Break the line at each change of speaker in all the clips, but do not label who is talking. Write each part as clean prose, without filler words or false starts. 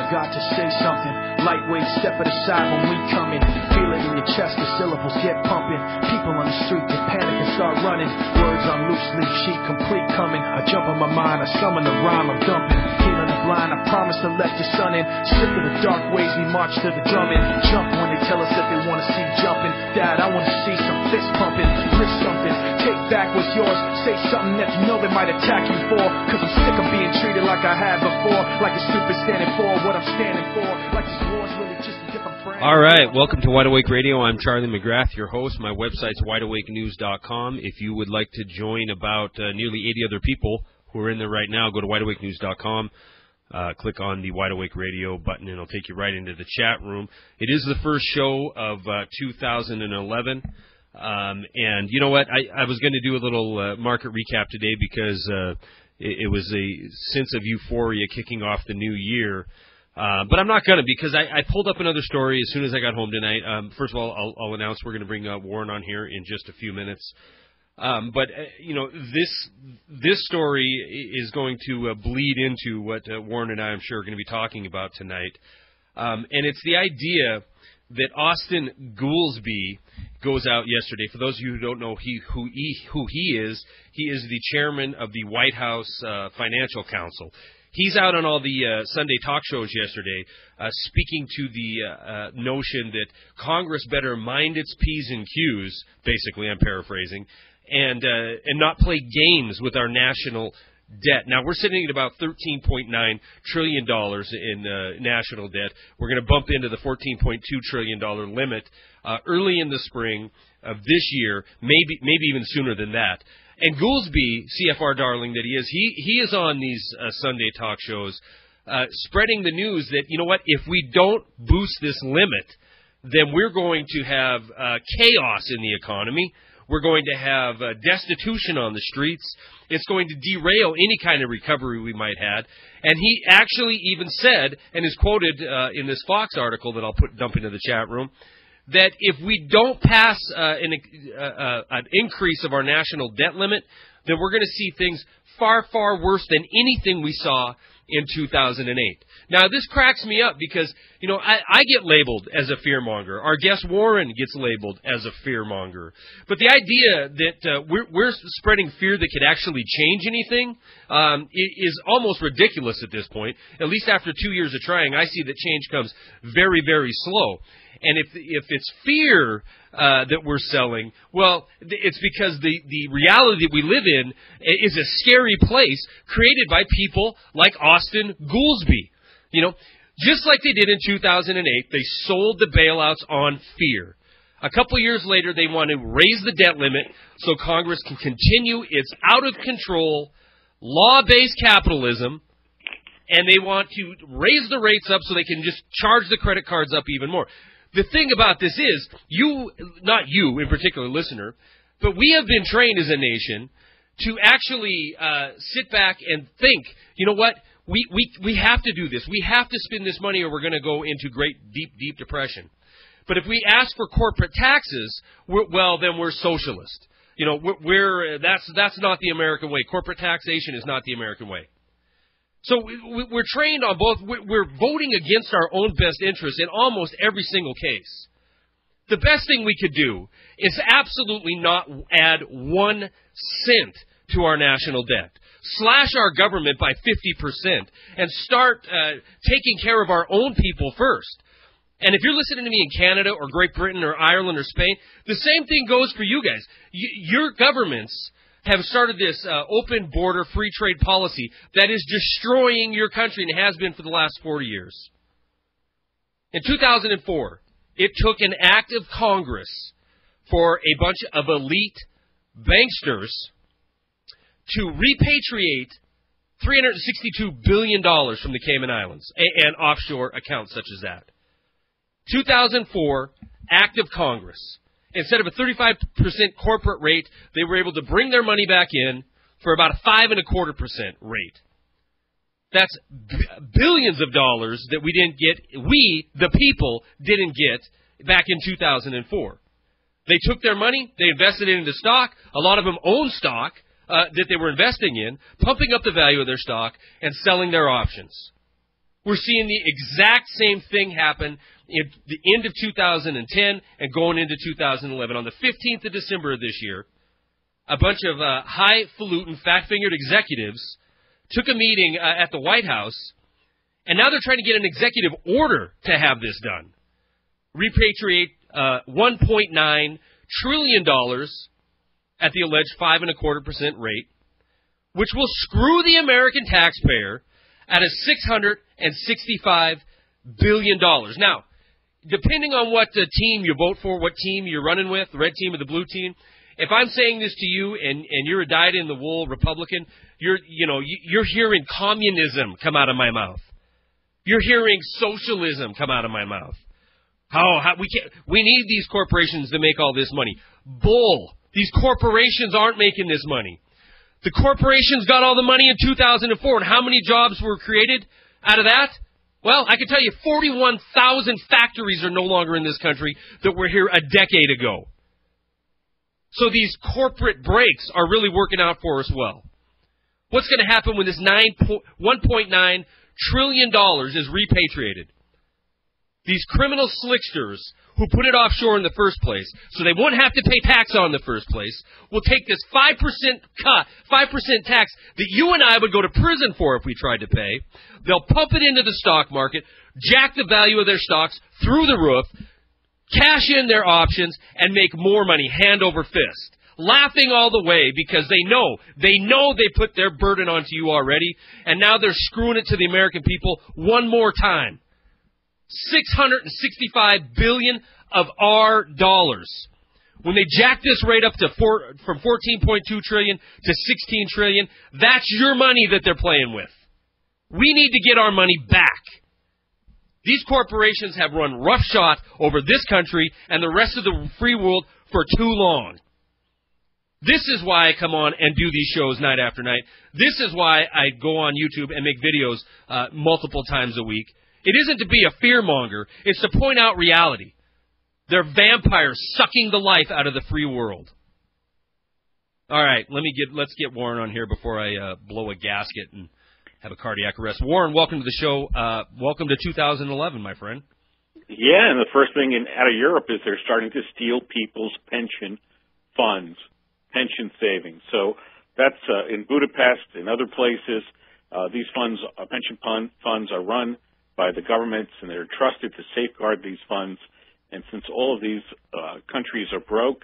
forgot to say something. Lightweight, step at the side when we come in. Feel it in your chest, the syllables get pumping. People on the street get panic and start running. Words on loose leaf sheet, complete coming. I jump on my mind, I summon the rhyme, I'm dumping. Healing the blind, I promise to let the sun in. Sick of the dark ways, we march to the drumming. Jump when they tell us that they want to see jumping. Dad, I want to see some fist pumping. Lift something, take back what's yours. Say something that you know they might attack you for. Cause I'm sick of being treated like I had before. Like a stupid standing for what I'm standing for. Like this war's really just a different brand.
All right, welcome to Wide Awake Radio. I'm Charlie McGrath, your host. My website's wideawakenews.com. If you would like to join about nearly 80 other people who are in there right now, go to wideawakenews.com. Click on the Wide Awake Radio button, and it'll take you right into the chat room. It is the first show of 2011. And you know what? I was going to do a little market recap today because it was a sense of euphoria kicking off the new year. But I'm not going to because I pulled up another story as soon as I got home tonight. First of all, I'll announce we're going to bring Warren on here in just a few minutes. But you know, this story is going to bleed into what Warren and I, I'm sure, are going to be talking about tonight. And it's the idea that Austin Goolsbee goes out yesterday. For those of you who don't know who he is the chairman of the White House Financial Council. He's out on all the Sunday talk shows yesterday speaking to the notion that Congress better mind its P's and Q's, basically, I'm paraphrasing, and not play games with our national debt. Now, we're sitting at about $13.9 trillion in national debt. We're going to bump into the $14.2 trillion limit early in the spring of this year, maybe even sooner than that. And Goolsbee, CFR darling that he is, he is on these Sunday talk shows spreading the news that, you know what, if we don't boost this limit, then we're going to have chaos in the economy. We're going to have destitution on the streets. It's going to derail any kind of recovery we might have. And he actually even said, and is quoted in this Fox article that I'll dump into the chat room, that if we don't pass an increase of our national debt limit, then we're going to see things far, far worse than anything we saw in 2008. Now, this cracks me up because, you know, I get labeled as a fearmonger. Our guest Warren gets labeled as a fearmonger. But the idea that we're spreading fear that could actually change anything is almost ridiculous at this point. At least after 2 years of trying, I see that change comes very, very slow. And if it's fear that we're selling, well, it's because the reality that we live in is a scary place created by people like Austin Goolsbee. You know, just like they did in 2008, they sold the bailouts on fear. A couple years later, they want to raise the debt limit so Congress can continue its out-of-control, law-based capitalism, and they want to raise the rates up so they can just charge the credit cards up even more. The thing about this is, not you in particular, listener, but we have been trained as a nation to actually sit back and think, you know what, we have to do this. We have to spend this money or we're going to go into great, deep depression. But if we ask for corporate taxes, then we're socialist. You know, that's not the American way. Corporate taxation is not the American way. So we're trained on both. We're voting against our own best interests in almost every single case. The best thing we could do is absolutely not add 1 cent to our national debt. Slash our government by 50% and start taking care of our own people first. And if you're listening to me in Canada or Great Britain or Ireland or Spain, the same thing goes for you guys. Your governments have started this open border free trade policy that is destroying your country and has been for the last 40 years. In 2004, it took an act of Congress for a bunch of elite banksters to repatriate $362 billion from the Cayman Islands and offshore accounts such as that. 2004, act of Congress. Instead of a 35% corporate rate, they were able to bring their money back in for about a 5.25% rate. That's billions of dollars that we, the people, didn't get back in 2004. They took their money, they invested it into stock. A lot of them own stock that they were investing in, pumping up the value of their stock and selling their options. We're seeing the exact same thing happen in the end of 2010 and going into 2011. On the 15th of December of this year, a bunch of highfalutin, fat-fingered executives took a meeting at the White House, and now they're trying to get an executive order to have this done. Repatriate $1.9 trillion at the alleged 5.25% rate, which will screw the American taxpayer at a $665 billion. Now, depending on what team you vote for, what team you're running with, the red team or the blue team, if I'm saying this to you and you're a dyed-in-the-wool Republican, you're hearing communism come out of my mouth. You're hearing socialism come out of my mouth. We need these corporations to make all this money. Bull. These corporations aren't making this money. The corporations got all the money in 2004, and how many jobs were created out of that? Well, I can tell you 41,000 factories are no longer in this country that were here a decade ago. So these corporate breaks are really working out for us well. What's going to happen when this $1.9 trillion is repatriated? These criminal slicksters who put it offshore in the first place, so they won't have to pay tax on the first place, will take this 5% cut, 5% tax that you and I would go to prison for if we tried to pay. They'll pump it into the stock market, jack the value of their stocks through the roof, cash in their options, and make more money hand over fist. Laughing all the way because they know they put their burden onto you already, and now they're screwing it to the American people one more time. $665 billion of our dollars. When they jack this rate up to from $14.2 trillion to $16 trillion, that's your money that they're playing with. We need to get our money back. These corporations have run roughshod over this country and the rest of the free world for too long. This is why I come on and do these shows night after night. This is why I go on YouTube and make videos multiple times a week. It isn't to be a fearmonger. It's to point out reality. They're vampires sucking the life out of the free world. All right, let's get Warren on here before I blow a gasket and have a cardiac arrest. Warren, welcome to the show. Welcome to 2011, my friend.
Yeah, and the first thing out of Europe is they're starting to steal people's pension funds, pension savings. So that's in Budapest and other places. These funds, pension funds, are run by the governments, and they're trusted to safeguard these funds. And since all of these countries are broke,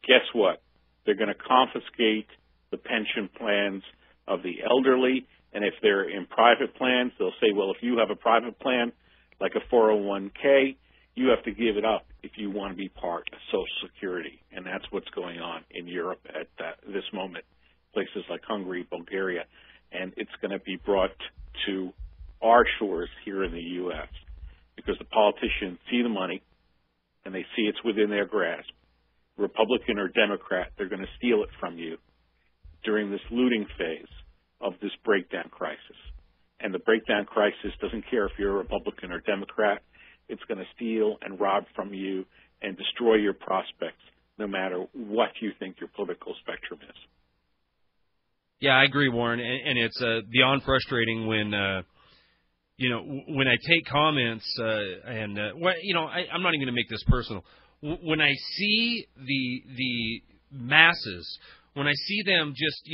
guess what? They're going to confiscate the pension plans of the elderly. And if they're in private plans, they'll say, well, if you have a private plan, like a 401k, you have to give it up if you want to be part of Social Security. And that's what's going on in Europe at this moment, places like Hungary, Bulgaria. And it's going to be brought to our shores here in the U.S. because the politicians see the money and they see it's within their grasp. Republican or Democrat, they're going to steal it from you during this looting phase of this breakdown crisis. And the breakdown crisis doesn't care if you're a Republican or Democrat. It's going to steal and rob from you and destroy your prospects no matter what you think your political spectrum is.
Yeah, I agree, Warren. And it's beyond frustrating when when I take comments I'm not even going to make this personal. When I see the masses, when I see them just,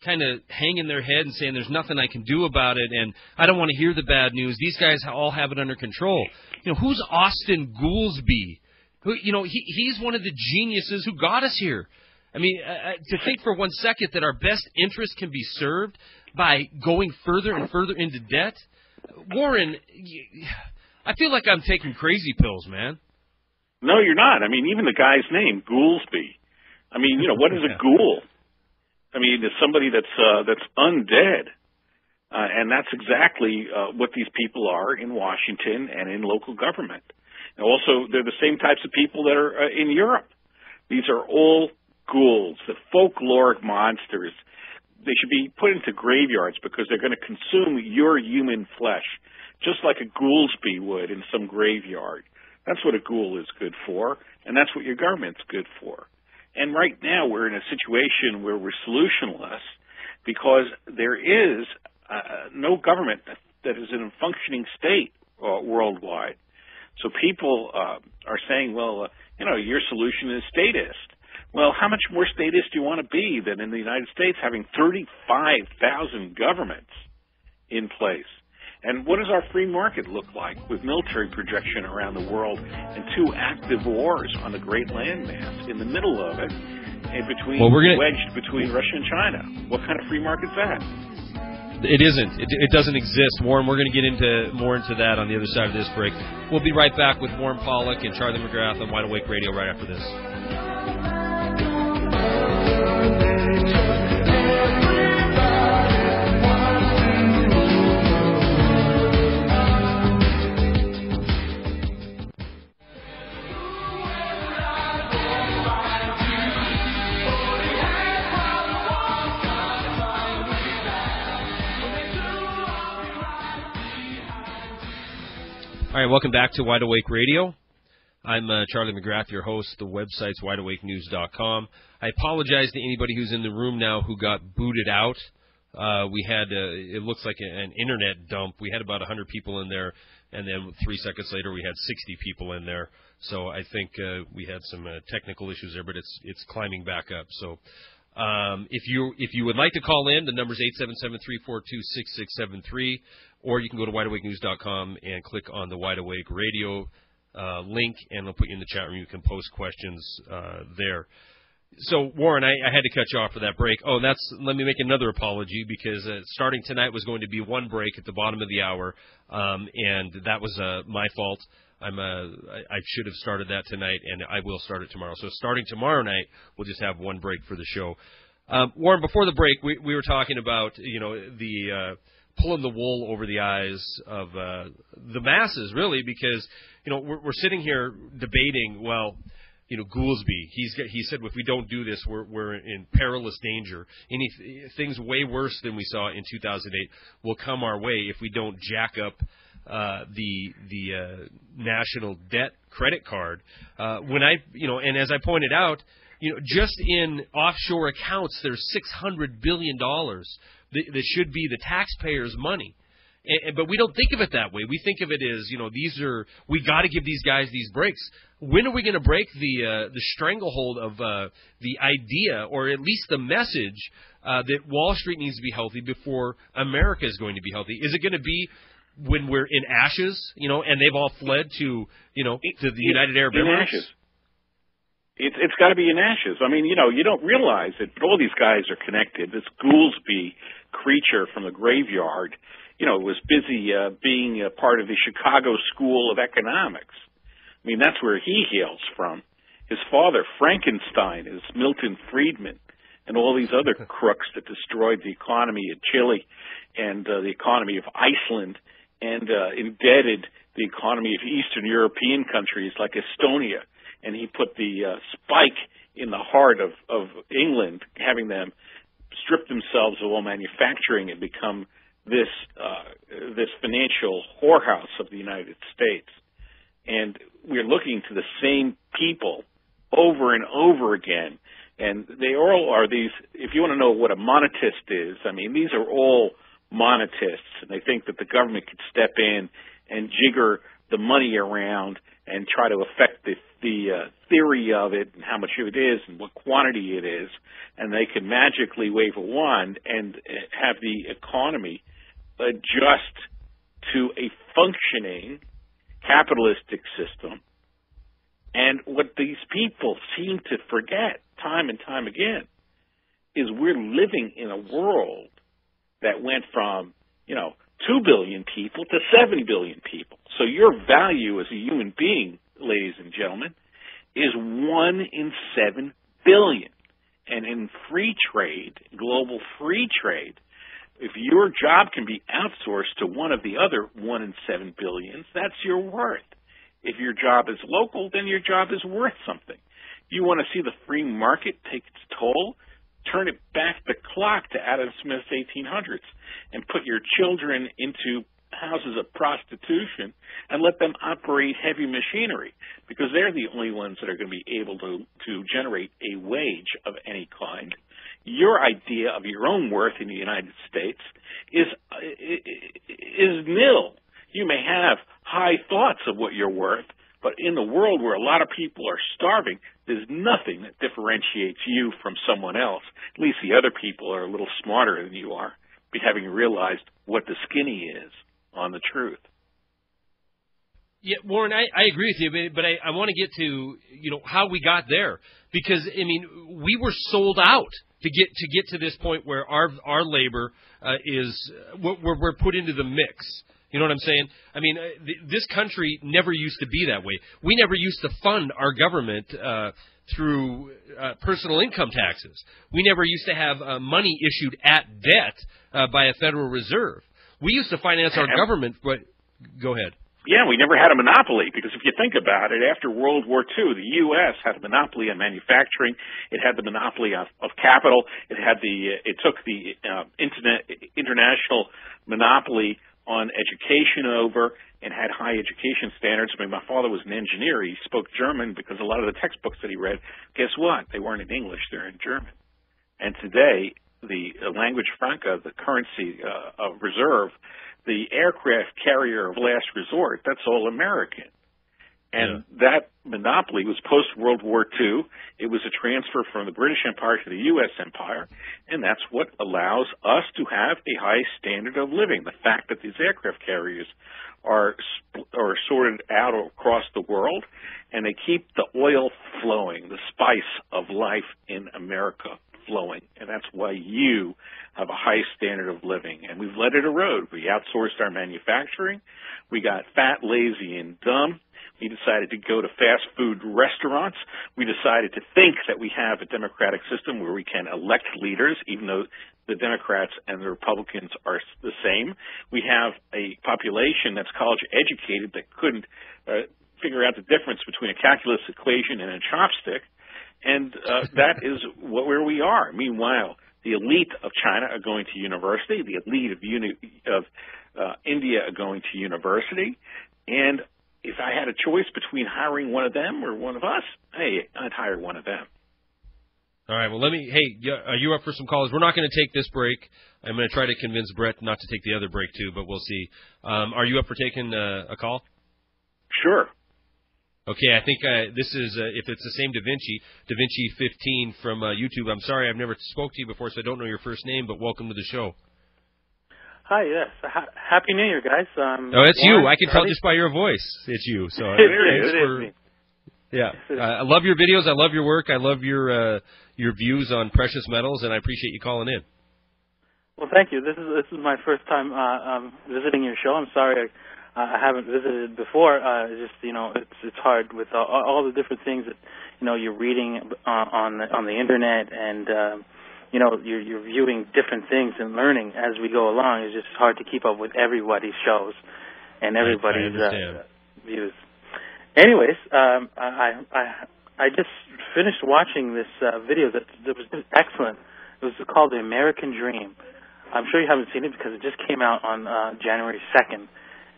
kind of hanging their head and saying there's nothing I can do about it and I don't want to hear the bad news, these guys all have it under control. Who's Austin Goolsbee? Who, he's one of the geniuses who got us here. I mean, to think for 1 second that our best interest can be served by going further and further into debt. Warren, I feel like I'm taking crazy pills, man.
No, you're not. I mean, even the guy's name, Goolsbee. I mean, what is a ghoul? I mean, it's somebody that's undead. And that's exactly what these people are in Washington and in local government. And also, they're the same types of people that are in Europe. These are all ghouls, the folkloric monsters. They should be put into graveyards because they're going to consume your human flesh, just like a Goolsbee would in some graveyard. That's what a ghoul is good for, and that's what your government's good for. And right now we're in a situation where we're solutionless because there is no government that is in a functioning state worldwide. So people are saying, well, your solution is statist. Well, how much more statist do you want to be than in the United States, having 35,000 governments in place? And what does our free market look like with military projection around the world and 2 active wars on the great landmass in the middle of it, and wedged between Russia and China? What kind of free market is that?
It isn't. It doesn't exist, Warren. We're going to get more into that on the other side of this break. We'll be right back with Warren Pollock and Charlie McGrath on Wide Awake Radio right after this. All right, welcome back to Wide Awake Radio. I'm Charlie McGrath, your host. The website's wideawakenews.com. I apologize to anybody who's in the room now who got booted out. We had, it looks like an internet dump. We had about 100 people in there, and then 3 seconds later we had 60 people in there. So I think we had some technical issues there, but it's climbing back up. So if you would like to call in, the number's 877-342-6673, or you can go to wideawakenews.com and click on the Wide Awake Radio link, and it'll put you in the chat room. You can post questions there. So, Warren, I had to cut you off for that break. Oh, let me make another apology, because starting tonight was going to be one break at the bottom of the hour, and that was my fault. I should have started that tonight, and I will start it tomorrow. So starting tomorrow night, we'll just have one break for the show. Warren, before the break, we were talking about, the pulling the wool over the eyes of the masses, really, because, we're sitting here debating, well, Goolsbee, he said if we don't do this, we're in perilous danger. Things way worse than we saw in 2008 will come our way if we don't jack up the national debt credit card. And as I pointed out, just in offshore accounts, there's $600 billion that should be the taxpayers' money. But we don't think of it that way. We think of it as, we got to give these guys these breaks. When are we going to break the stranglehold of the idea, or at least the message, that Wall Street needs to be healthy before America is going to be healthy? Is it going to be when we're in ashes, and they've all fled to the United Arab Emirates?
Ashes. It's got to be in ashes. I mean, you don't realize that all these guys are connected. This Goolsbee creature from the graveyard, was busy being a part of the Chicago School of Economics. I mean, that's where he hails from. His father, Frankenstein, is Milton Friedman, and all these other crooks that destroyed the economy of Chile and the economy of Iceland, and indebted the economy of Eastern European countries like Estonia. And he put the spike in the heart of England, having them strip themselves of all manufacturing and become this financial whorehouse of the United States. And we're looking to the same people over and over again. And they all are these, if you want to know what a monetist is, I mean, these are all monetists, and they think that the government could step in and jigger the money around and try to affect the theory of it and how much it is and what quantity it is, and they can magically wave a wand and have the economy adjust to a functioning capitalistic system. And what these people seem to forget time and time again is we're living in a world that went from, 2 billion people to 7 billion people. So your value as a human being, ladies and gentlemen, is 1 in 7 billion. And in free trade, global free trade, if your job can be outsourced to one of the other 1 in 7 billions, that's your worth. If your job is local, then your job is worth something. You want to see the free market take its toll? Turn it back the clock to Adam Smith's 1800s and put your children into houses of prostitution and let them operate heavy machinery, because they're the only ones that are going to be able to generate a wage of any kind your idea of your own worth in the United States is nil. You may have high thoughts of what you're worth, but in the world where a lot of people are starving, there's nothing that differentiates you from someone else. At least the other people are a little smarter than you are, having realized what the skinny is on the truth.
Yeah, Warren, I agree with you, but I want to get to how we got there, because we were sold out to get to this point where our labor we're put into the mix. You know what I'm saying? This country never used to be that way. We never used to fund our government through personal income taxes. We never used to have money issued at debt by a Federal Reserve. We used to finance our government, but go ahead.
Yeah, we never had a monopoly, because if you think about it, after World War II, the U.S. had a monopoly on manufacturing. It had the monopoly of capital. It took the international monopoly on education over and had high education standards. My father was an engineer. He spoke German because a lot of the textbooks that he read, guess what? They weren't in English. They're in German. And today, the language franca, the currency of reserve, the aircraft carrier of last resort, that's all American. And that monopoly was post-World War II. It was a transfer from the British Empire to the U.S. Empire, and that's what allows us to have a high standard of living. The fact that these aircraft carriers are sorted out across the world, and they keep the oil flowing, the spice of life in America flowing, and that's why you have a high standard of living. And we've let it erode. We outsourced our manufacturing. We got fat, lazy, and dumb. We decided to go to fast food restaurants. We decided to think that we have a democratic system where we can elect leaders, even though the Democrats and the Republicans are the same. We have a population that's college educated that couldn't figure out the difference between a calculus equation and a chopstick. And that is where we are. Meanwhile, the elite of China are going to university. The elite of India are going to university. And if I had a choice between hiring one of them or one of us, hey, I'd hire one of them.
All right, well, are you up for some calls? We're not going to take this break. I'm going to try to convince Brett not to take the other break, too, but we'll see. Are you up for taking a call?
Sure.
Okay, I think this is, if it's the same Da Vinci 15 from YouTube. I'm sorry, I've never spoke to you before, so I don't know your first name, but welcome to the show.
Hi, yes. Happy New Year, guys.
It's you. I can tell just by your voice. It's you. So
it is me.
Yeah, I love your videos. I love your work. I love your views on precious metals, and I appreciate you calling in.
Well, thank you. This is my first time visiting your show. I'm sorry I haven't visited before. It's hard with all the different things that you're reading on the internet, and you're viewing different things and learning as we go along. It's just hard to keep up with everybody's shows and everybody's views. Anyways, I just finished watching this video that was excellent. It was called The American Dream. I'm sure you haven't seen it because it just came out on January 2nd.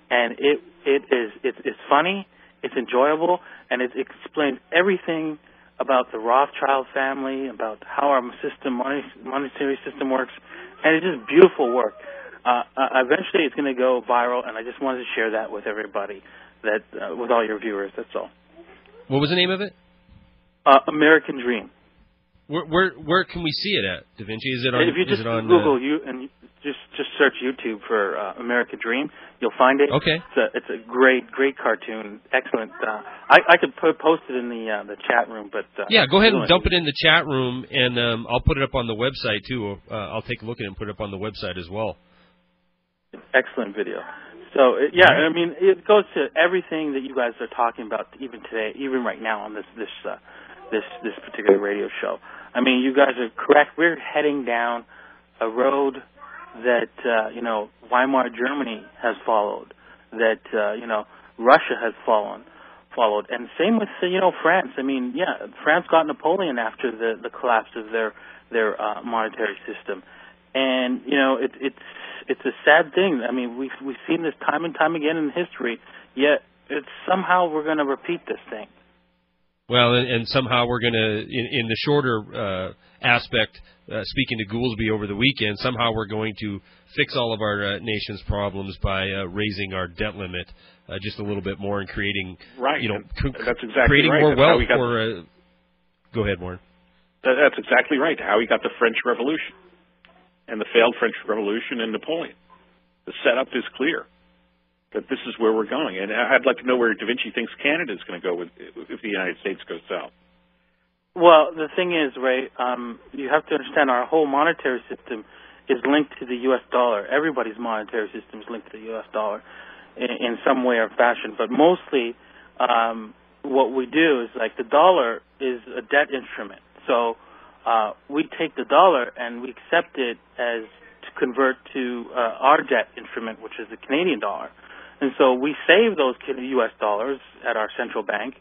And it's funny, it's enjoyable, and it explains everything about the Rothschild family, about how our monetary system works, and it's just beautiful work. Eventually, it's going to go viral, and I just wanted to share that with everybody, with all your viewers. That's all.
What was the name of it?
American Dream.
Where can we see it at, Da Vinci? Is it on?
If you just Google and just search YouTube for American Dream, you'll find it.
Okay.
It's a great cartoon. Excellent. I could post it in the chat room, but
yeah, go ahead and dump it in the chat room, and I'll put it up on the website too. I'll take a look at it and put it up on the website as well.
Excellent video. So I mean, it goes to everything that you guys are talking about, even today, even right now on this particular radio show. I mean, you guys are correct. We're heading down a road that Weimar Germany has followed, that Russia has followed, and same with France. I mean, France got Napoleon after the collapse of their monetary system, and it's a sad thing. I mean, we've seen this time and time again in history. Yet somehow we're going to repeat this thing.
Well, and somehow we're going to, in the shorter aspect, speaking to Goolsbee over the weekend, somehow we're going to fix all of our nation's problems by raising our debt limit just a little bit more and creating,
that's exactly
creating
right.
more wealth for. Go ahead, Warren.
That's exactly right. How we got the French Revolution and the failed French Revolution and Napoleon. The setup is clear. That this is where we're going. And I'd like to know where Da Vinci thinks Canada is going to go if the United States goes south.
Well, the thing is, Ray, you have to understand our whole monetary system is linked to the U.S. dollar. Everybody's monetary system is linked to the U.S. dollar in some way or fashion. But mostly what we do is, like, the dollar is a debt instrument. So we take the dollar and we accept it as to convert to our debt instrument, which is the Canadian dollar. And so we save those U.S. dollars at our central bank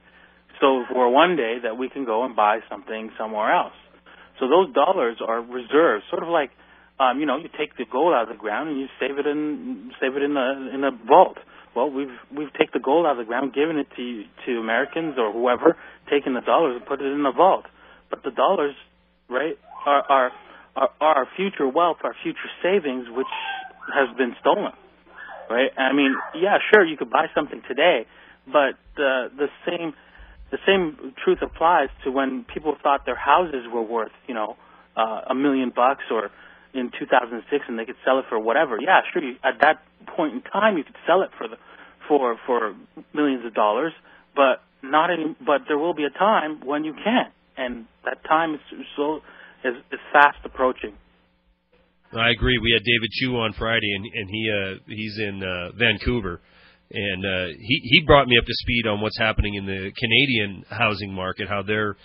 so for one day that we can go and buy something somewhere else. So those dollars are reserves, sort of like, you take the gold out of the ground and you save it in a vault. Well, we've taken the gold out of the ground, given it to Americans or whoever, taken the dollars and put it in the vault. But the dollars, right, are our future wealth, our future savings, which has been stolen. Right? I mean, yeah, sure, you could buy something today, but the same truth applies to when people thought their houses were worth, $1 million, or in 2006, and they could sell it for whatever. Yeah, sure, at that point in time, you could sell it for millions of dollars, but but there will be a time when you can't, and that time is fast approaching.
I agree. We had David Chu on Friday, and he's in Vancouver, and he brought me up to speed on what's happening in the Canadian housing market, how they're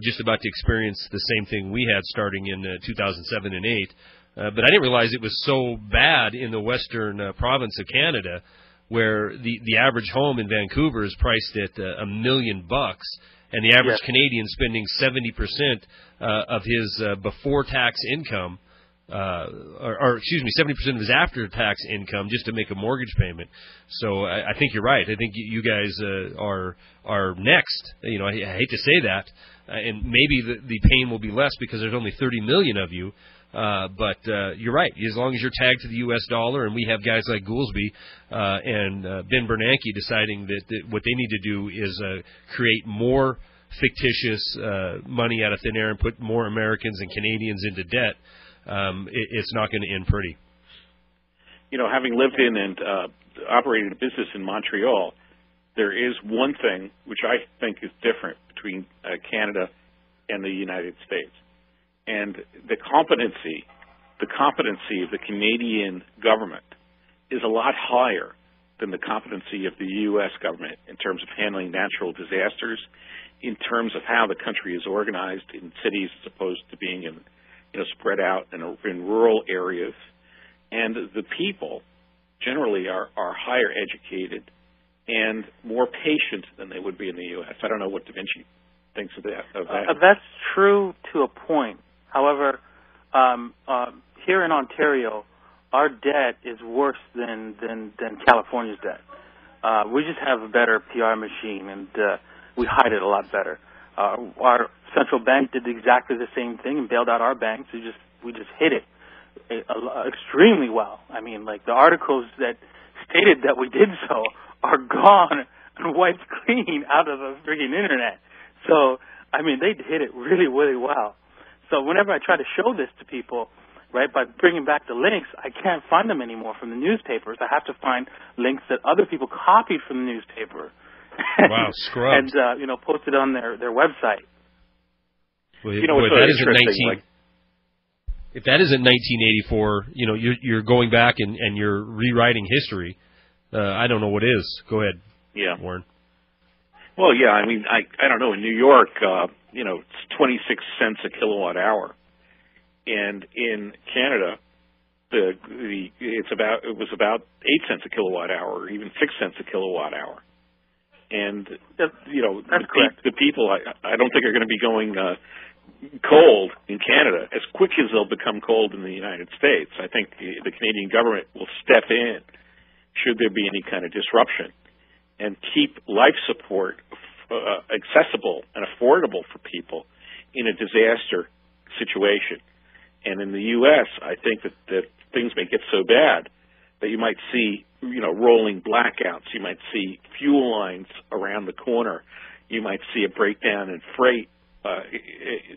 just about to experience the same thing we had starting in 2007 and 8. But I didn't realize it was so bad in the western province of Canada, where the average home in Vancouver is priced at $1 million, and the average Canadian spending 70% of his before-tax income. 70% of his after-tax income just to make a mortgage payment. So I think you're right. I think you guys are next. I hate to say that, and maybe the pain will be less because there's only 30 million of you. But you're right. As long as you're tagged to the U.S. dollar, and we have guys like Goolsbee and Ben Bernanke deciding that what they need to do is create more fictitious money out of thin air and put more Americans and Canadians into debt. It's not going to end pretty.
Having lived in and operated a business in Montreal, there is one thing which I think is different between Canada and the United States. And the competency of the Canadian government is a lot higher than the competency of the U.S. government in terms of handling natural disasters, in terms of how the country is organized in cities as opposed to being spread out in rural areas. And the people generally are higher educated and more patient than they would be in the U.S. I don't know what Da Vinci thinks of that.
That's true to a point. However, here in Ontario, our debt is worse than California's debt. We just have a better PR machine, and we hide it a lot better. Our central bank did exactly the same thing and bailed out our banks. We just hid it extremely well. I mean, like, the articles that stated that we did so are gone and wiped clean out of the frigging internet. So, I mean, they hid it really, really well. So whenever I try to show this to people, right, by bringing back the links, I can't find them anymore from the newspapers. I have to find links that other people copied from the newspaper.
Wow, scrubs.
And, posted on their website.
Well,
interesting.
If that isn't 1984, you're going back and you're rewriting history. I don't know what is. Go ahead, Warren.
Well, yeah, I mean, I don't know. In New York, it's 26 cents a kilowatt hour, and in Canada, it was about 8 cents a kilowatt hour, or even 6 cents a kilowatt hour. And
that's correct.
The people, I don't think are going to be going cold in Canada as quick as they'll become cold in the United States. I think the Canadian government will step in should there be any kind of disruption and keep life support accessible and affordable for people in a disaster situation. And in the U.S., I think that things may get so bad that you might see, rolling blackouts. You might see fuel lines around the corner. You might see a breakdown in freight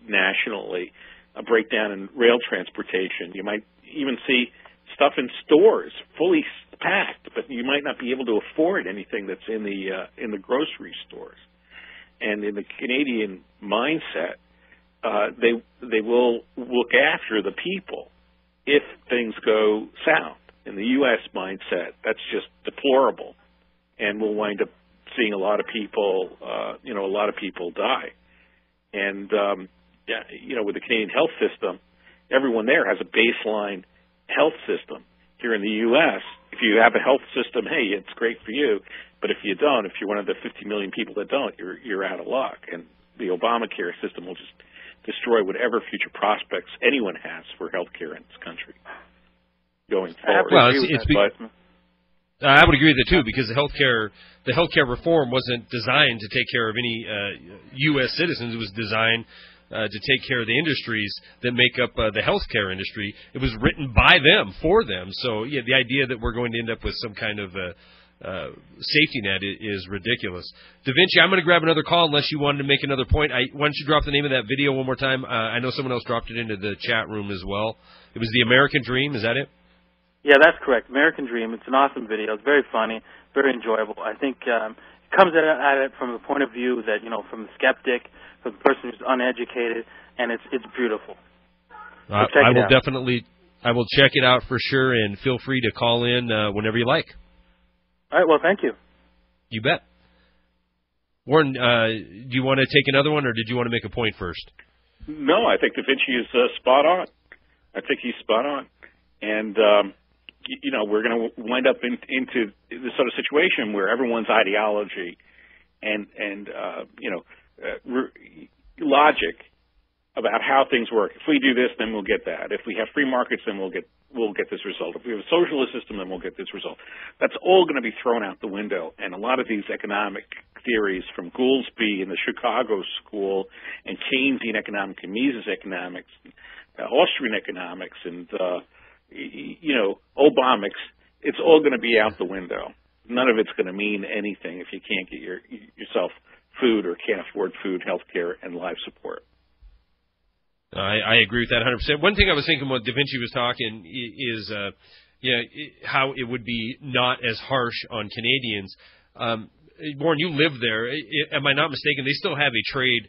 nationally, a breakdown in rail transportation. You might even see stuff in stores fully packed, but you might not be able to afford anything that's in the grocery stores. And in the Canadian mindset, they will look after the people if things go south. In the U.S. mindset, that's just deplorable, and we'll wind up seeing a lot of people die. And with the Canadian health system, everyone there has a baseline health system. Here in the U.S., if you have a health system, hey, it's great for you. But if you don't, if you're one of the 50 million people that don't, you're out of luck. And the Obamacare system will just destroy whatever future prospects anyone has for health care in this country going forward.
Well, I would agree with that too, because the healthcare reform wasn't designed to take care of any U.S. citizens. It was designed to take care of the industries that make up the healthcare industry. It was written by them, for them. So, yeah, the idea that we're going to end up with some kind of safety net is ridiculous. Da Vinci, I'm going to grab another call unless you wanted to make another point. Why don't you drop the name of that video one more time? I know someone else dropped it into the chat room as well. It was The American Dream. Is that it?
Yeah, that's correct. American Dream. It's an awesome video. It's very funny, very enjoyable. I think it comes at it from the point of view that, from the skeptic, from the person who's uneducated, and it's beautiful. So
I will check it out for sure, and feel free to call in whenever you like.
All right, well, thank you.
You bet. Warren, do you want to take another one, or did you want to make a point first?
No, I think Da Vinci is spot on. I think he's spot on. And, we're going to wind up into this sort of situation where everyone's ideology and logic about how things work. If we do this, then we'll get that. If we have free markets, then we'll get this result. If we have a socialist system, then we'll get this result. That's all going to be thrown out the window. And a lot of these economic theories from Goolsbee in the Chicago School and Keynesian economics and Mises economics, Austrian economics, and Obamics, it's all going to be out the window. None of it's going to mean anything if you can't get yourself food or can't afford food, health care, and life support.
I agree with that 100%. One thing I was thinking when Da Vinci was talking is how it would be not as harsh on Canadians. Warren, you live there. Am I not mistaken? They still have a trade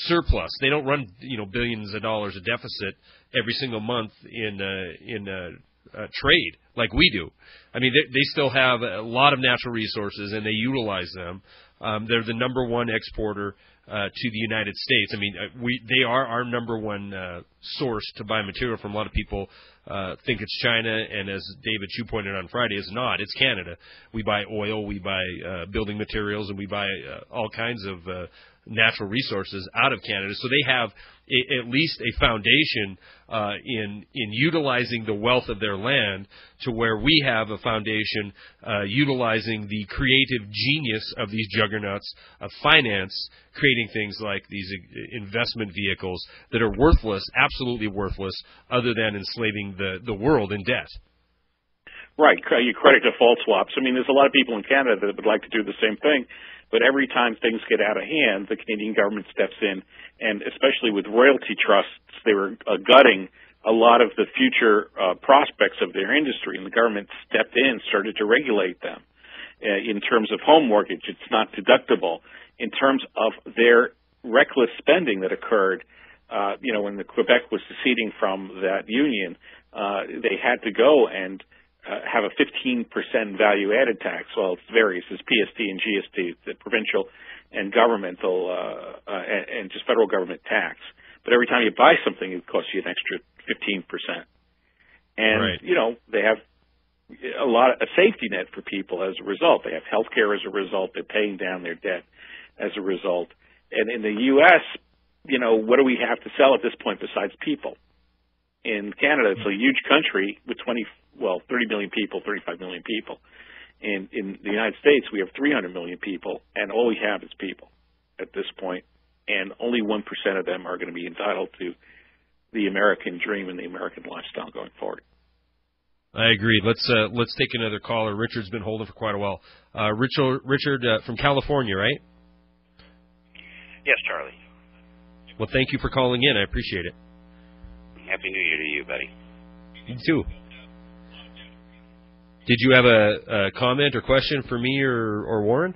surplus. They don't run billions of dollars of deficit every single month in trade like we do. I mean, they still have a lot of natural resources, and they utilize them. They're the number one exporter to the United States. I mean, they are our number one source to buy material from. A lot of people think it's China, and as David Chu pointed out on Friday, it's not. It's Canada. We buy oil, we buy building materials, and we buy all kinds of natural resources out of Canada. So they have at least a foundation in utilizing the wealth of their land, to where we have a foundation utilizing the creative genius of these juggernauts of finance, creating things like these investment vehicles that are worthless, absolutely worthless, other than enslaving the world in debt.
Right, you credit default swaps. I mean, there's a lot of people in Canada that would like to do the same thing, but every time things get out of hand, the Canadian government steps in, and especially with royalty trusts, they were gutting a lot of the future prospects of their industry, and the government stepped in, started to regulate them. In terms of home mortgage, it's not deductible. In terms of their reckless spending that occurred, when the Quebec was seceding from that union, they had to go and have a 15% value-added tax. Well, it varies. It's PST and GST, the provincial and governmental and just federal government tax. But every time you buy something, it costs you an extra 15%. And,
right.
They have a safety net for people as a result. They have health care as a result. They're paying down their debt as a result. And in the U.S., what do we have to sell at this point besides people? In Canada, it's a huge country with 30 million people, 35 million people. In the United States, we have 300 million people, and all we have is people. at this point, and only 1% of them are going to be entitled to the American dream and the American lifestyle going forward.
I agree. Let's take another caller. Richard's been holding for quite a while. Richard from California, right?
Yes, Charlie.
Well, thank you for calling in. I appreciate it.
Happy New Year to you, buddy.
You too. Did you have a comment or question for me or Warren?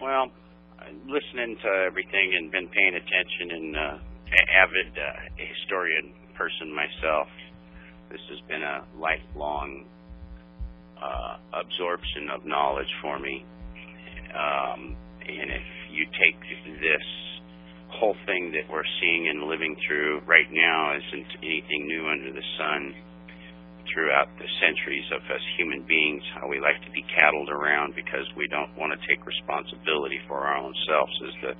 Well, I'm listening to everything and been paying attention, and avid historian person myself. This has been a lifelong absorption of knowledge for me. And if you take this whole thing that we're seeing and living through right now isn't anything new under the sun. Throughout the centuries of us human beings, how we like to be cattled around because we don't want to take responsibility for our own selves is the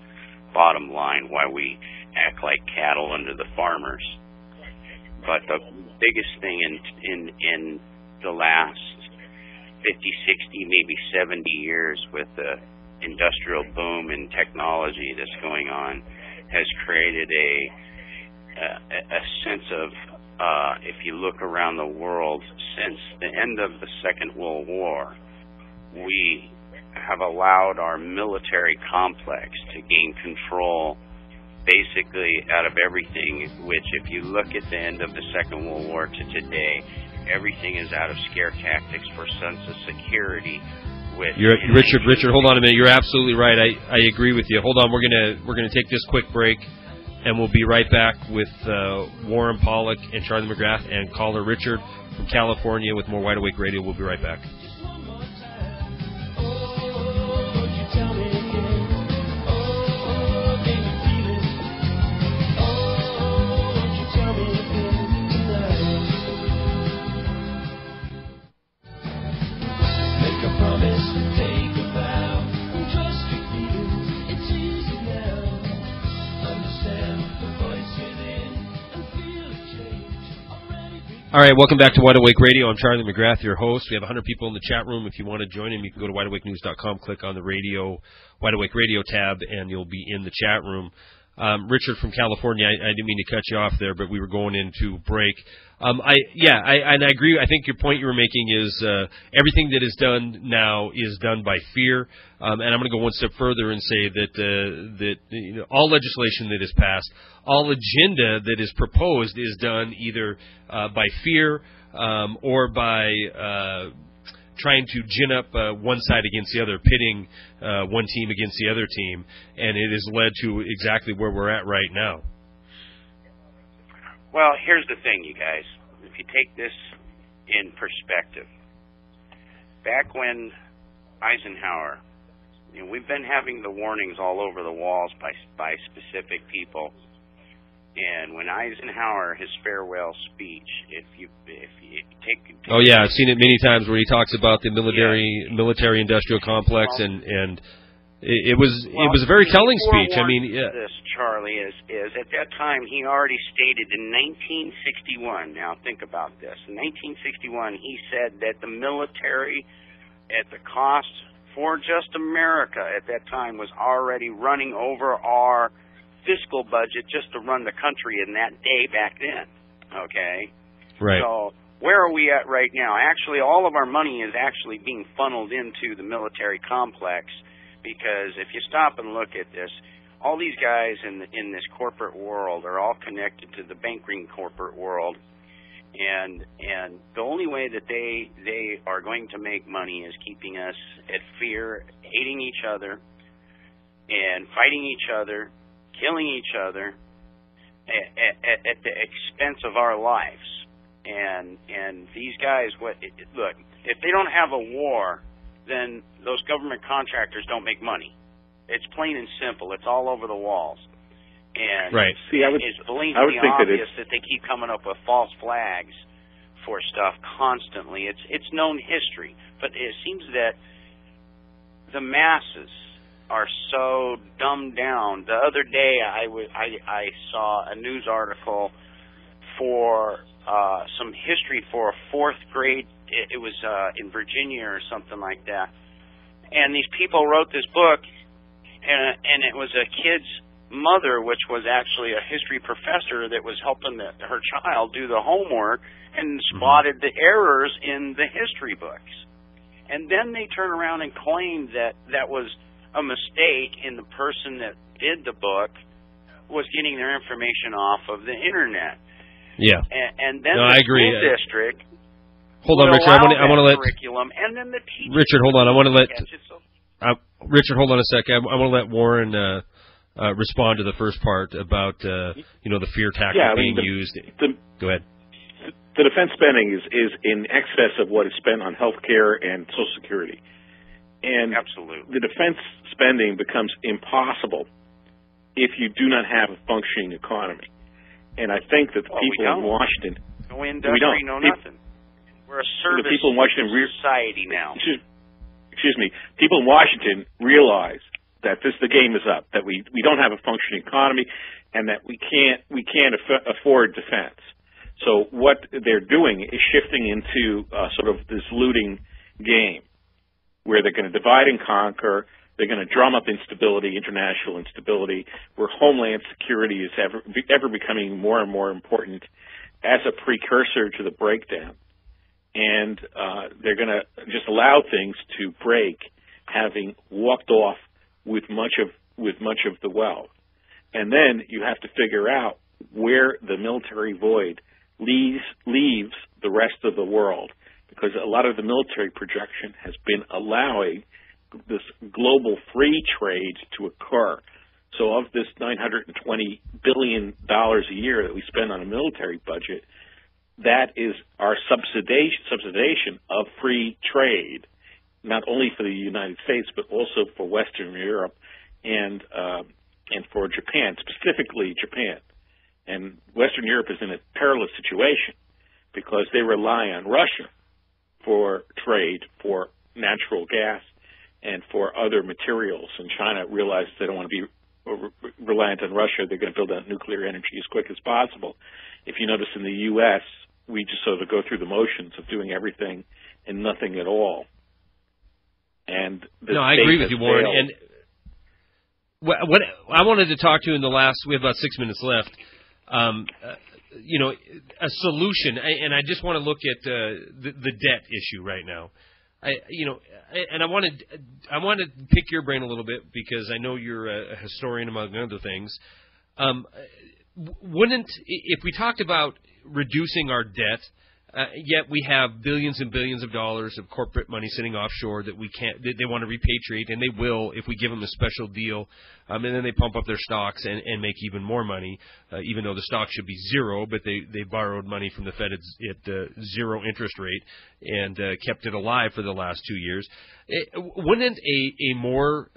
bottom line, why we act like cattle under the farmers. But the biggest thing in the last 50, 60, maybe 70 years with the industrial boom and technology that's going on has created a sense of if you look around the world since the end of the Second World War, we have allowed our military complex to gain control basically out of everything, which if you look at the end of the Second World War to today, everything is out of scare tactics for sense of security.
Richard, hold on a minute. You're absolutely right. I agree with you. Hold on. We're gonna take this quick break, and we'll be right back with Warren Pollock and Charlie McGrath and caller Richard from California with more Wide Awake Radio. We'll be right back. All right, welcome back to Wide Awake Radio. I'm Charlie McGrath, your host. We have 100 people in the chat room. If you want to join in, you can go to wideawakenews.com, click on the Wide Awake Radio tab, and you'll be in the chat room. Richard from California, I didn't mean to cut you off there, but we were going into break. I agree. I think your point you were making is everything that is done now is done by fear. And I'm going to go one step further and say that all legislation that is passed, all agenda that is proposed is done either by fear or by trying to gin up one side against the other, pitting one team against the other team, and it has led to exactly where we're at right now.
Well, here's the thing, you guys. If you take this in perspective, back when Eisenhower, we've been having the warnings all over the walls by specific people. And when Eisenhower, his farewell speech, if you take
oh yeah, I've seen it many times where he talks about the military industrial complex, and it was a very telling speech. I mean,
this Charlie is at that time he already stated in 1961. Now think about this. In 1961, he said that the military, at the cost for just America at that time, was already running over our fiscal budget just to run the country in that day back then. Okay?
Right.
So where are we at right now? Actually, all of our money is actually being funneled into the military complex, because if you stop and look at this, all these guys in this corporate world are all connected to the banking corporate world, and the only way that they are going to make money is keeping us at fear, hating each other, and fighting each other, killing each other at the expense of our lives. And these guys, look, if they don't have a war, then those government contractors don't make money. It's plain and simple. It's all over the walls. And
right.
See, it's blatantly obvious that they keep coming up with false flags for stuff constantly. It's known history. But it seems that the masses are so dumbed down. The other day I saw a news article for some history for a fourth grade. It was in Virginia or something like that. And these people wrote this book, and it was a kid's mother, which was actually a history professor that was helping her child do the homework and spotted the errors in the history books. And then they turn around and claim that that was a mistake, and the person that did the book was getting their information off of the internet.
Yeah.
And then
no,
the
I agree.
school district
hold on, Richard. I want to let
curriculum, and then the teacher.
Richard, hold on. I want to let
Richard,
hold on a second. I want to let Warren respond to the first part about the fear tactic being used. Go ahead.
The defense spending is in excess of what is spent on health care and Social Security. And
absolutely,
the defense spending becomes impossible if you do not have a functioning economy. And I think that the people in Washington...
No industry, no nothing. We're a service
people in Washington
society now.
Excuse me. People in Washington realize that the game is up, that we don't have a functioning economy, and that we can't afford defense. So what they're doing is shifting into sort of this looting game, where they're going to divide and conquer. They're going to drum up instability, international instability, where homeland security is ever becoming more and more important as a precursor to the breakdown. And they're going to just allow things to break, having walked off with much of the wealth. And then you have to figure out where the military void leaves the rest of the world, because a lot of the military projection has been allowing this global free trade to occur. So of this $920 billion a year that we spend on a military budget, that is our subsidization of free trade, not only for the United States, but also for Western Europe and for Japan, specifically Japan. And Western Europe is in a perilous situation because they rely on Russia for trade, for natural gas, and for other materials. And China realizes they don't want to be reliant on Russia. They're going to build out nuclear energy as quick as possible. If you notice in the U.S., we just sort of go through the motions of doing everything and nothing at all. And
I agree with you, Warren. And what I wanted to talk to you in we have about 6 minutes left. A solution, and I just want to look at the debt issue right now. I want to pick your brain a little bit because I know you're a historian among other things. If we talked about reducing our debt, yet we have billions and billions of dollars of corporate money sitting offshore that they want to repatriate, and they will if we give them a special deal, and then they pump up their stocks and make even more money, even though the stock should be zero, but they borrowed money from the Fed at zero interest rate and kept it alive for the last 2 years. Wouldn't a more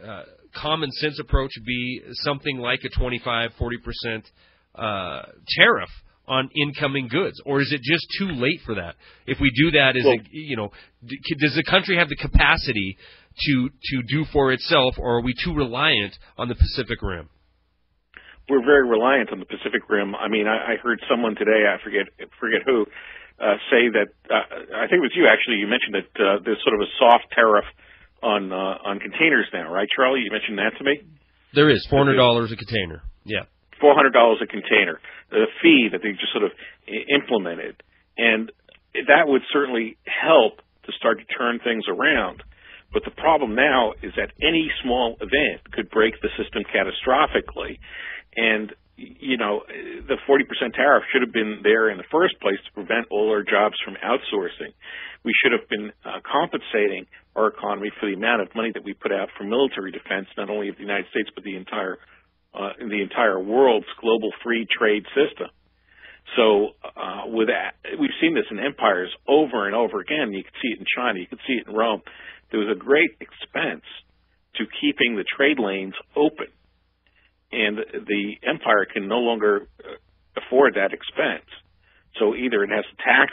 common sense approach be something like a 25-40% tariff on incoming goods, or is it just too late for that? If we do that, does the country have the capacity to do for itself, or are we too reliant on the Pacific Rim?
We're very reliant on the Pacific Rim. I mean, I heard someone today, I forget who, say that I think it was you actually. You mentioned that there's sort of a soft tariff on containers now, right, Charlie? You mentioned that to me.
There is $400 a container. Yeah.
$400 a container, the fee that they just sort of implemented. And that would certainly help to start to turn things around. But the problem now is that any small event could break the system catastrophically. And, the 40% tariff should have been there in the first place to prevent all our jobs from outsourcing. We should have been compensating our economy for the amount of money that we put out for military defense, not only of the United States, but in the entire world's global free trade system. So with that, we've seen this in empires over and over again. You could see it in China. You could see it in Rome. There was a great expense to keeping the trade lanes open, and the empire can no longer afford that expense. So either it has to tax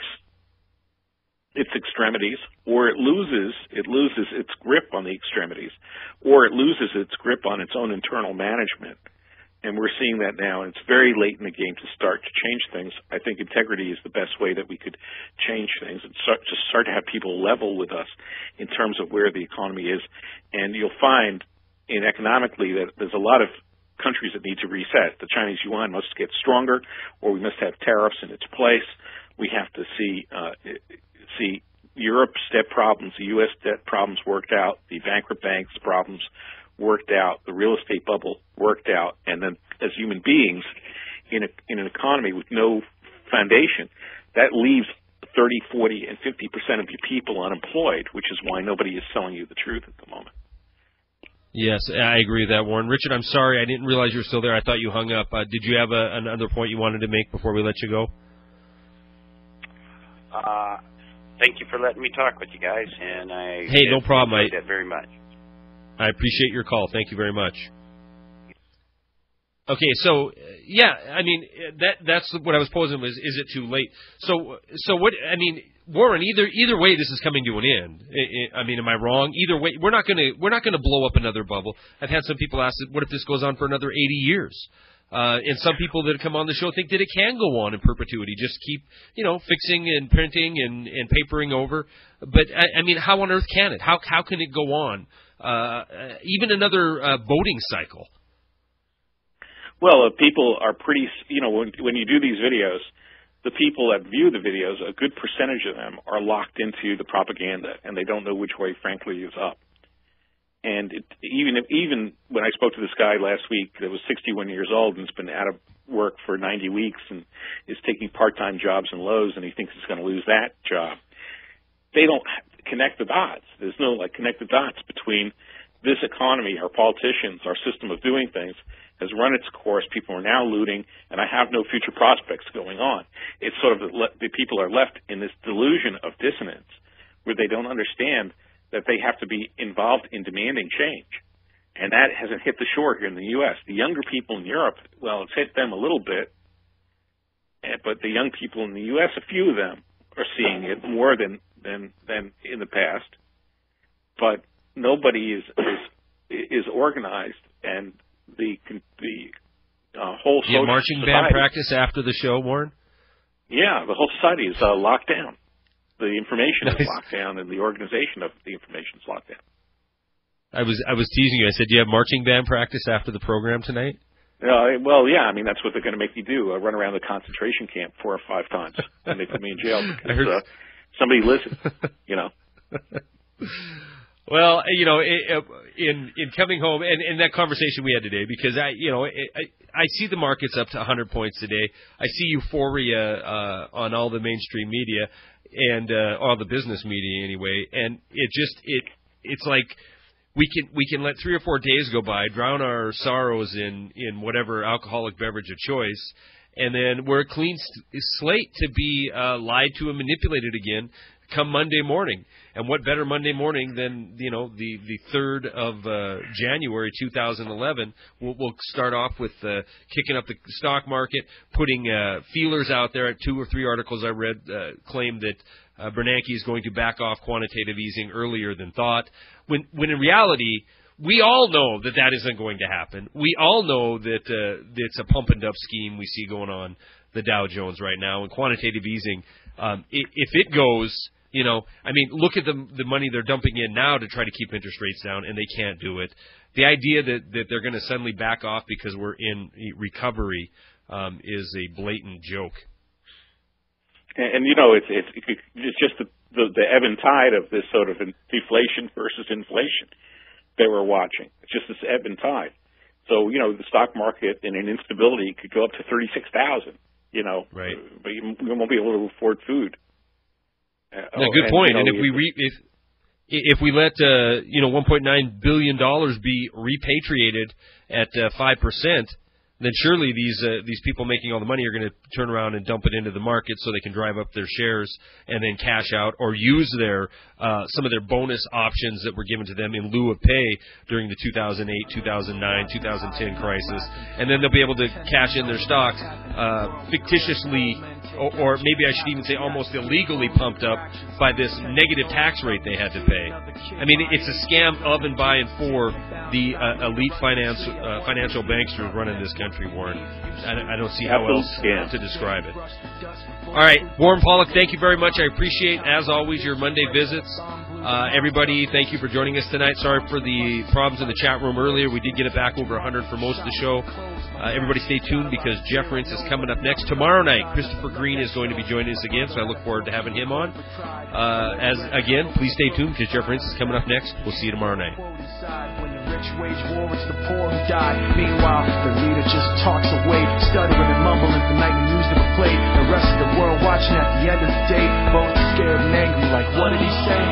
its extremities, or it loses its grip on the extremities, or it loses its grip on its own internal management. And we're seeing that now, and it's very late in the game to start to change things. I think integrity is the best way that we could change things and start to have people level with us in terms of where the economy is. And you'll find in economically that there's a lot of countries that need to reset. The Chinese yuan must get stronger, or we must have tariffs in its place. We have to see Europe's debt problems, the U.S. debt problems worked out, the bankrupt banks problems worked out, the real estate bubble worked out, and then as human beings in an economy with no foundation, that leaves 30, 40, and 50% of your people unemployed, which is why nobody is telling you the truth at the moment.
Yes, I agree with that, Warren. Richard, I'm sorry. I didn't realize you were still there. I thought you hung up. Did you have another point you wanted to make before we let you go?
Thank you for letting me talk with you guys, and
Hey, no problem.
I appreciate that very much.
I appreciate your call. Thank you very much. Okay, so yeah, I mean that's what I was posing was, is it too late? So what? I mean, Warren, either way, this is coming to an end. I mean, am I wrong? Either way, we're not gonna blow up another bubble. I've had some people ask, what if this goes on for another 80 years? And some people that come on the show think that it can go on in perpetuity. Just keep, fixing and printing and papering over. But I mean, how on earth can it? How can it go on? Even another voting cycle.
Well, people are pretty, when you do these videos, the people that view the videos, a good percentage of them are locked into the propaganda, and they don't know which way, frankly, is up. And even when I spoke to this guy last week that was 61 years old and has been out of work for 90 weeks and is taking part-time jobs in Lowe's, and he thinks he's going to lose that job, they don't connect the dots. There's no, connect the dots between this economy, our politicians, our system of doing things has run its course. People are now looting, and I have no future prospects going on. It's sort of the people are left in this delusion of dissonance where they don't understand that they have to be involved in demanding change. And that hasn't hit the shore here in the U.S. The younger people in Europe, well, it's hit them a little bit, but the young people in the U.S., a few of them are seeing it more than in the past. But nobody is organized, and the whole social
marching
society,
band practice after the show, Warren?
Yeah, the whole society is locked down. The information is locked down, and the organization of the information is locked down.
I was teasing you. I said, do you have marching band practice after the program tonight?
Well, yeah. I mean, that's what they're going to make me do. Run around the concentration camp 4 or 5 times, and they put me in jail because somebody listened.
Well, in coming home and that conversation we had today, because I see the markets up to 100 points today. I see euphoria on all the mainstream media and all the business media anyway, and it's like we can let 3 or 4 days go by, drown our sorrows in whatever alcoholic beverage of choice, and then we're a clean slate to be lied to and manipulated again come Monday morning. And what better Monday morning than, the 3rd of January 2011. We'll start off with kicking up the stock market, putting feelers out there. 2 or 3 articles I read claim that Bernanke is going to back off quantitative easing earlier than thought. When in reality, we all know that isn't going to happen. We all know that it's a pump and dump scheme we see going on the Dow Jones right now. And quantitative easing, if it goes, look at the money they're dumping in now to try to keep interest rates down, and they can't do it. The idea that they're going to suddenly back off because we're in recovery is a blatant joke.
And it's just the ebb and tide of this sort of deflation versus inflation that we're watching. It's just this ebb and tide. So the stock market in an instability could go up to 36,000.
Right.
But you won't be able to afford food.
Good point. And if we let $1.9 billion be repatriated at 5%, then surely these people making all the money are going to turn around and dump it into the market so they can drive up their shares and then cash out or use their some of their bonus options that were given to them in lieu of pay during the 2008, 2009, 2010 crisis, and then they'll be able to cash in their stocks fictitiously, or maybe I should even say almost illegally pumped up by this negative tax rate they had to pay. I mean, it's a scam of and by and for the elite financial banksters running this country, Warren. I don't see how else to describe it. All right, Warren Pollock, thank you very much. I appreciate, as always, your Monday visits. Everybody, thank you for joining us tonight. Sorry for the problems in the chat room earlier. We did get it back over 100 for most of the show. Everybody stay tuned because Jeff Rintz is coming up next. Tomorrow night, Christopher Green is going to be joining us again, so I look forward to having him on. Again, please stay tuned because Jeff Rintz is coming up next. We'll see you tomorrow night.
When the rich wage war, it's the poor who die. Meanwhile, the leader just talks away, stuttering and mumbling the nightly news never played. The rest of the world watching at the end of the day, both scared and angry, like, what did he say?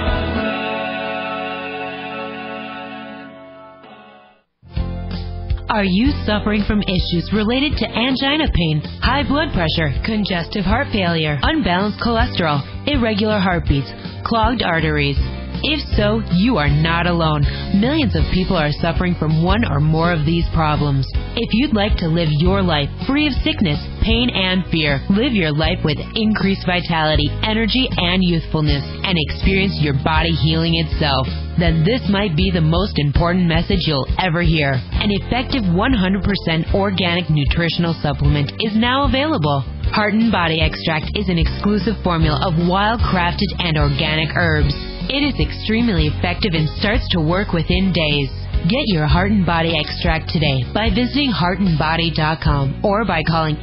Are you suffering from issues related to angina pain, high blood pressure, congestive heart failure, unbalanced cholesterol, irregular heartbeats, clogged arteries? If so, you are not alone. Millions of people are suffering from one or more of these problems. If you'd like to live your life free of sickness, pain, and fear, live your life with increased vitality, energy, and youthfulness, and experience your body healing itself, then this might be the most important message you'll ever hear. An effective 100% organic nutritional supplement is now available. Heart and Body Extract is an exclusive formula of wild-crafted and organic herbs. It is extremely effective and starts to work within days. Get your Heart and Body Extract today by visiting heartandbody.com or by calling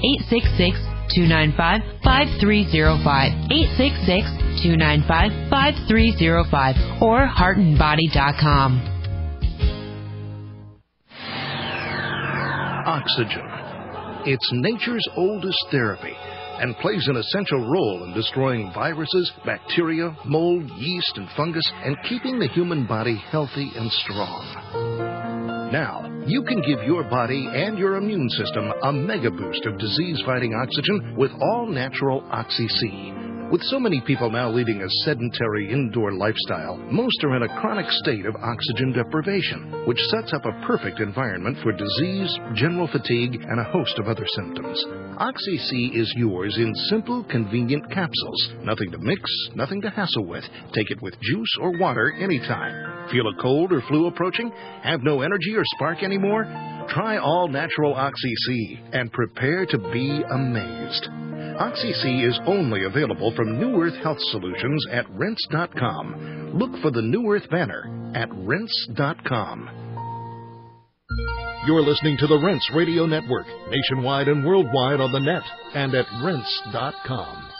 866-295-5305, 866-295-5305, or heartandbody.com.
Oxygen. It's nature's oldest therapy and plays an essential role in destroying viruses, bacteria, mold, yeast, and fungus, and keeping the human body healthy and strong. Now, you can give your body and your immune system a mega boost of disease-fighting oxygen with all-natural Oxy-C. With so many people now leading a sedentary indoor lifestyle, most are in a chronic state of oxygen deprivation, which sets up a perfect environment for disease, general fatigue, and a host of other symptoms. Oxy-C is yours in simple, convenient capsules. Nothing to mix, nothing to hassle with. Take it with juice or water anytime. Feel a cold or flu approaching? Have no energy or spark anymore? Try all-natural Oxy-C and prepare to be amazed. Oxy-C is only available from New Earth Health Solutions at rinse.com. Look for the New Earth banner at rinse.com. You're listening to the Rinse Radio Network, nationwide and worldwide on the net and at rinse.com.